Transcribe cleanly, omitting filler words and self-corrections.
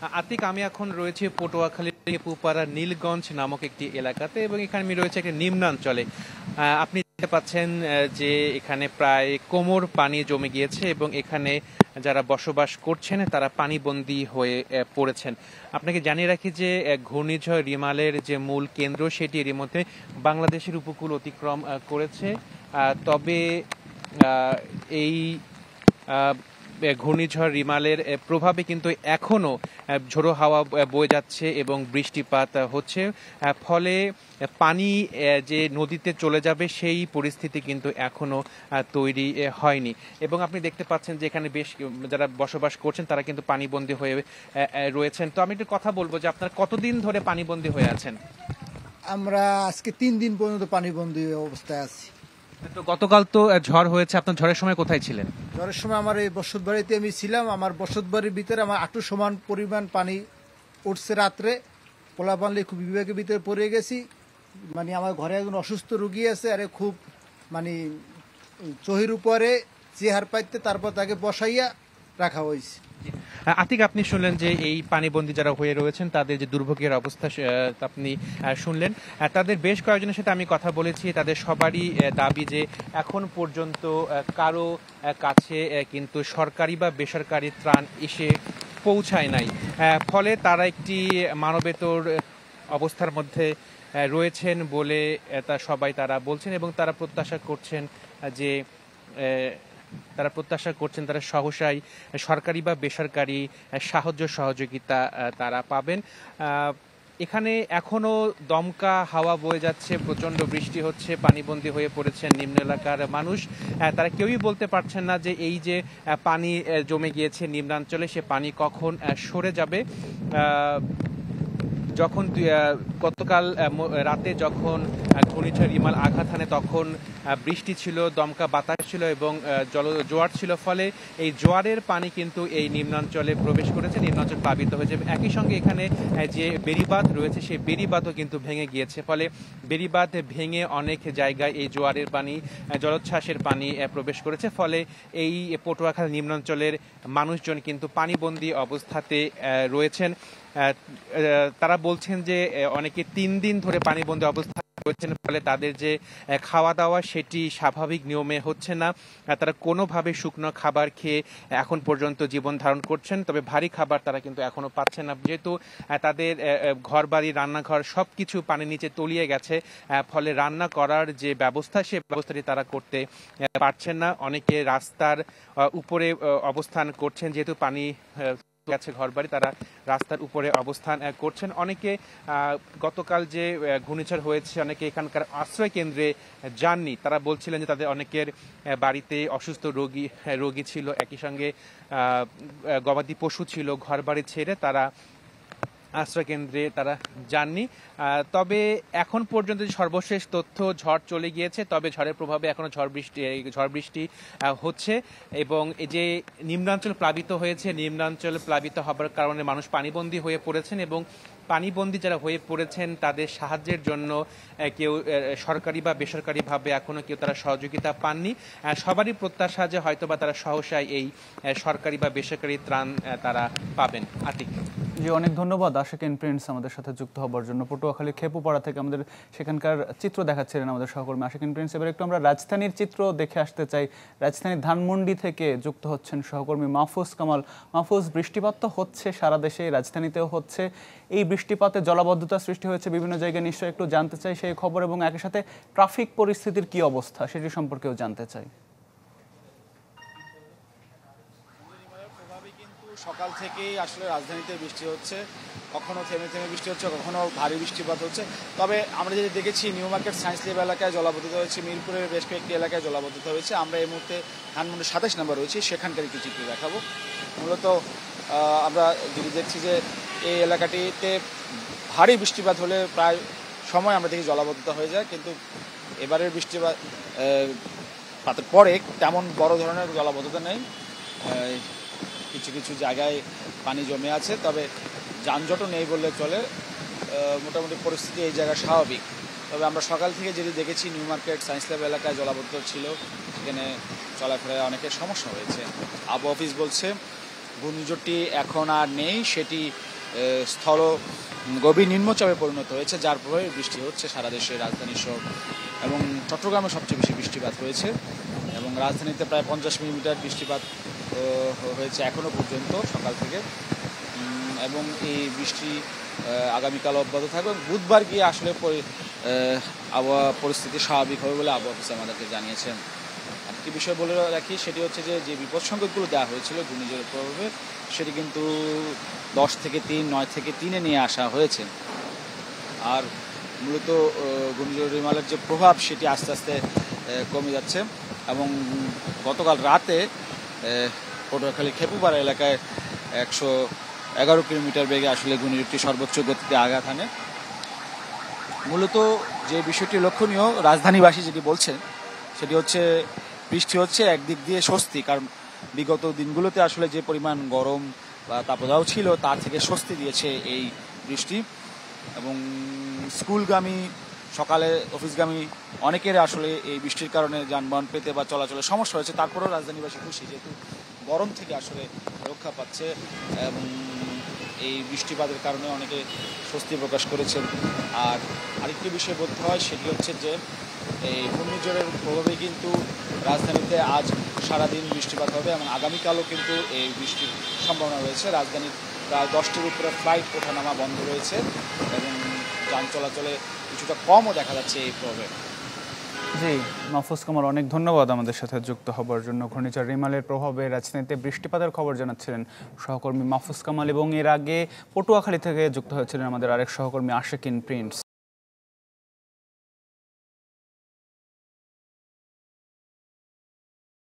আতিক, আমি এখন রয়েছে পটুয়াখালীর পুপাড়া নীলগঞ্জ নামক একটি এলাকাতে এবং এখানে আমি রয়েছে একটা নিম্নাঞ্চলে। আপনি দেখতে পাচ্ছেন যে এখানে প্রায় কোমর পানি জমে গিয়েছে এবং এখানে যারা বসবাস করছেন তারা পানিবন্দী হয়ে পড়েছেন। আপনাকে জানিয়ে রাখি যে ঘূর্ণিঝড় রিমালের যে মূল কেন্দ্র সেটি এর মধ্যে বাংলাদেশের উপকূল অতিক্রম করেছে। তবে এই ঘূর্ণিঝড় রিমালের প্রভাবে কিন্তু এখনো ঝোড়ো হাওয়া বয়ে যাচ্ছে এবং বৃষ্টিপাত হচ্ছে। ফলে পানি যে নদীতে চলে যাবে সেই পরিস্থিতি কিন্তু এখনো তৈরি হয়নি এবং আপনি দেখতে পাচ্ছেন যে এখানে বেশ যারা বসবাস করছেন তারা কিন্তু পানিবন্দী হয়ে রয়েছেন। তো আমি একটু কথা বলবো যে আপনারা কতদিন ধরে পানিবন্দী হয়ে আছেন? আমরা আজকে 3 দিন পর্যন্ত পানিবন্দী অবস্থায় আছি। তো গতকাল তো ঝড় হয়েছে, আপনার ঝড়ের সময় কোথায় ছিলেন? ঝড়ের সময় আমার এই বসত বাড়িতে আমি ছিলাম। আমার বসত বাড়ির ভিতরে আমার আটু সমান পরিমাণ পানি উঠছে রাত্রে। পোলা পানলে খুব বিবেকের ভিতরে পড়ে গেছি। মানে আমার ঘরে একজন অসুস্থ রুগী আছে, আরে খুব মানে চহির উপরে চেহার পাইতে তারপর তাকে বসাইয়া রাখা হয়েছে। আতিক, আপনি শুনলেন যে এই পানিবন্দী যারা হয়ে রয়েছেন তাদের যে দুর্ভোগের অবস্থা আপনি শুনলেন। তাদের বেশ কয়েকজনের সাথে আমি কথা বলেছি, তাদের সবারই দাবি যে এখন পর্যন্ত কারো কাছে কিন্তু সরকারি বা বেসরকারি ত্রাণ এসে পৌঁছায় নাই। ফলে তারা একটি মানবেতর অবস্থার মধ্যে রয়েছেন বলে তা সবাই তারা বলছেন এবং তারা প্রত্যাশা করছেন যে তারা সহসাই সরকারি বা বেসরকারি সাহায্য সহযোগিতা তারা পাবেন। এখানে এখনো দমকা হাওয়া বয়ে যাচ্ছে, প্রচন্ড বৃষ্টি হচ্ছে, পানিবন্দী হয়ে পড়েছেন নিম্ন এলাকার মানুষ। তারা কেউই বলতে পারছেন না যে এই যে পানি জমে গিয়েছে নিম্নাঞ্চলে সে পানি কখন সরে যাবে। যখন গতকাল রাতে যখন ঘূর্ণিঝড় রিমাল আঘাত হানে তখন বৃষ্টি ছিল, দমকা বাতাস ছিল এবং জোয়ার ছিল। ফলে এই জোয়ারের পানি কিন্তু এই নিম্নাঞ্চলে প্রবেশ করেছে, নিম্নাঞ্চল প্লাবিত হয়েছে। একই সঙ্গে এখানে যে বেড়িবাঁধ রয়েছে সেই বেড়িবাঁধও কিন্তু ভেঙে গিয়েছে। ফলে বেড়িবাঁধ ভেঙে অনেক জায়গায় এই জোয়ারের পানি, জলোচ্ছ্বাসের পানি প্রবেশ করেছে। ফলে এই পটুয়াখালী নিম্নাঞ্চলের মানুষজন কিন্তু পানিবন্দী অবস্থাতে রয়েছেন। তারা বলছেন যে অনেকে 3 দিন ধরে পানিবন্দী অবস্থা রয়েছেন, ফলে তাদের যে খাওয়া দাওয়া সেটি স্বাভাবিক নিয়মে হচ্ছে না। তারা কোনোভাবে শুকনো খাবার খেয়ে এখন পর্যন্ত জীবন ধারণ করছেন, তবে ভারী খাবার তারা কিন্তু এখনো পাচ্ছেন না, যেহেতু তাদের ঘর বাড়ি রান্নাঘর সবকিছু পানির নিচে তলিয়ে গেছে। ফলে রান্না করার যে ব্যবস্থা সে ব্যবস্থাটি তারা করতে পারছেন না। অনেকে রাস্তার উপরে অবস্থান করছেন, যেহেতু পানি গেছে ঘরবাড়ি, তারা রাস্তার উপরে অবস্থান করছেন। অনেকে গতকাল যে ঘূর্ণিঝড় হয়েছে অনেকে এখানকার আশ্রয় কেন্দ্রে যাননি। তারা বলছিলেন যে তাদের অনেকের বাড়িতে অসুস্থ রোগী ছিল, একই সঙ্গে গবাদি পশু ছিল, ঘরবাড়ি ছেড়ে তারা আশ্রয় কেন্দ্রে তারা যাননি। তবে এখন পর্যন্ত সর্বশেষ তথ্য ঝড় চলে গিয়েছে, তবে ঝড়ের প্রভাবে এখনো ঝড় বৃষ্টি হচ্ছে এবং এই যে নিম্নাঞ্চল প্লাবিত হয়েছে, নিম্নাঞ্চল প্লাবিত হবার কারণে মানুষ পানিবন্দী হয়ে পড়েছেন এবং পানিবন্দী যারা হয়ে পড়েছেন তাদের সাহায্যের জন্য কেউ সরকারি বা বেসরকারিভাবে এখনো কেউ তারা সহযোগিতা পাননি। সবারই প্রত্যাশা যে হয়তোবা তারা সহসায় এই সরকারি বা বেসরকারি ত্রাণ তারা পাবেন। আতিক জি, অনেক ধন্যবাদ আশিকিন প্রিন্স আমাদের সাথে যুক্ত হবার জন্য। পটুয়াখালী খেপুপাড়া থেকে আমাদের সেখানকার চিত্র দেখাচ্ছিলেন আমাদের সহকর্মী আশিকিন প্রিন্স। এবার একটু আমরা রাজধানীর চিত্র দেখে আসতে চাই। রাজধানীর ধানমন্ডি থেকে যুক্ত হচ্ছেন সহকর্মী মাহফুজ কামাল। মাহফুজ, বৃষ্টিপাত তো হচ্ছে সারা দেশে, রাজধানীতেও হচ্ছে। এই বৃষ্টিপাতে জলাবদ্ধতা সৃষ্টি হয়েছে বিভিন্ন জায়গায়, নিশ্চয়ই একটু জানতে চাই সেই খবর এবং একই সাথে ট্রাফিক পরিস্থিতির কি অবস্থা সেটি সম্পর্কেও জানতে চাই। সকাল থেকেই আসলে রাজধানীতে বৃষ্টি হচ্ছে, কখনো থেমে থেমে বৃষ্টি হচ্ছে, কখনো ভারী বৃষ্টিপাত হচ্ছে। তবে আমরা যেটা দেখেছি নিউ মার্কেট সায়েন্স ল্যাব এলাকায় জলাবদ্ধতা হয়েছে, মিরপুরের বেশ কয়েকটি এলাকায় জলাবদ্ধতা হয়েছে। আমরা এই মুহূর্তে ধানমন্ডি 27 নম্বর রয়েছে, সেখানকার একটি চিত্র দেখাবো। মূলত আমরা যদি দেখছি যে এই এলাকাটিতে ভারী বৃষ্টিপাত হলে প্রায় সময় আমরা দেখি জলাবদ্ধতা হয়ে যায়, কিন্তু এবারের বৃষ্টিপাত পাতের পরে তেমন বড় ধরনের জলাবদ্ধতা নেই। কিছু কিছু জায়গায় পানি জমে আছে, তবে যানজটও নেই বললে চলে। মোটামুটি পরিস্থিতি এই জায়গায় স্বাভাবিক। তবে আমরা সকাল থেকে যেটি দেখেছি নিউ মার্কেট সায়েন্স ল্যাব এলাকায় জলাবদ্ধ ছিল, সেখানে চলাফেরায় অনেকের সমস্যা হয়েছে। আবহাওয়া অফিস বলছে ঘূর্ণিঝড়টি এখন আর নেই, সেটি স্থল গভীর নিম্নচাপে পরিণত হয়েছে, যার প্রভাবে বৃষ্টি হচ্ছে সারা দেশে, রাজধানী সহ এবং চট্টগ্রামে সবচেয়ে বেশি বৃষ্টিপাত হয়েছে এবং রাজধানীতে প্রায় 50 মিলিমিটার বৃষ্টিপাত হয়েছে এখনো পর্যন্ত সকাল থেকে এবং এই বৃষ্টি আগামীকাল অব্যাহত থাকবে এবং বুধবার গিয়ে আসলে আবহাওয়া পরিস্থিতি স্বাভাবিক হবে বলে আবহাওয়া অফিস আমাদেরকে জানিয়েছেন। একটি বিষয় বলে রাখি, সেটি হচ্ছে যে বিপদ সংকেতগুলো দেওয়া হয়েছিল ঘূর্ণিঝড়ের প্রভাবে, সেটি কিন্তু 10 থেকে 3, 9 থেকে 3-এ নিয়ে আসা হয়েছে। আর মূলত ঘূর্ণিঝড় রিমালের যে প্রভাব সেটি আস্তে আস্তে কমে যাচ্ছে এবং গতকাল রাতে পটুয়াখালী খেপুপাড়া এলাকায় 111 কিলোমিটার বেগে আসলে ঘূর্ণিঝড়টি সর্বোচ্চ গতিতে আঘাত হানে। মূলত যে বিষয়টি লক্ষণীয়, রাজধানীবাসী যেটি বলছেন সেটি হচ্ছে বৃষ্টি হচ্ছে একদিক দিয়ে স্বস্তি, কারণ বিগত দিনগুলোতে আসলে যে পরিমাণ গরম বা তাপদাহ ছিল তার থেকে স্বস্তি দিয়েছে এই বৃষ্টি এবং স্কুলগামী সকালে অফিসগামী অনেকের আসলে এই বৃষ্টির কারণে যানবাহন পেতে বা চলাচলের সমস্যা হয়েছে, তারপরেও রাজধানীবাসী খুশি যেহেতু গরম থেকে আসলে রক্ষা পাচ্ছে এবং এই বৃষ্টিপাতের কারণে অনেকে স্বস্তি প্রকাশ করেছেন। আর আরেকটি বিষয় বলতে হয়, সেটি হচ্ছে যে এই ঘূর্ণিঝড়ের প্রভাবে কিন্তু রাজধানীতে আজ সারাদিন বৃষ্টিপাত হবে এবং আগামীকালও কিন্তু এই বৃষ্টির সম্ভাবনা রয়েছে। রাজধানীর প্রায় 10টির উপরে ফ্লাইট ওঠানামা বন্ধ রয়েছে এবং যান চলাচলে কিছুটা কমও দেখা যাচ্ছে এই প্রভাবে। জি, মাহফুজ কামাল, অনেক ধন্যবাদ আমাদের সাথে যুক্ত হবার জন্য। ঘূর্ণিঝড় রিমালের প্রভাবে রাজধানীতে বৃষ্টিপাতের খবর জানাচ্ছিলেন সহকর্মী মাহফুজ কামাল এবং এর আগে পটুয়াখালী থেকে যুক্ত হয়েছিলেন আমাদের আরেক সহকর্মী আশিকিন প্রিন্স।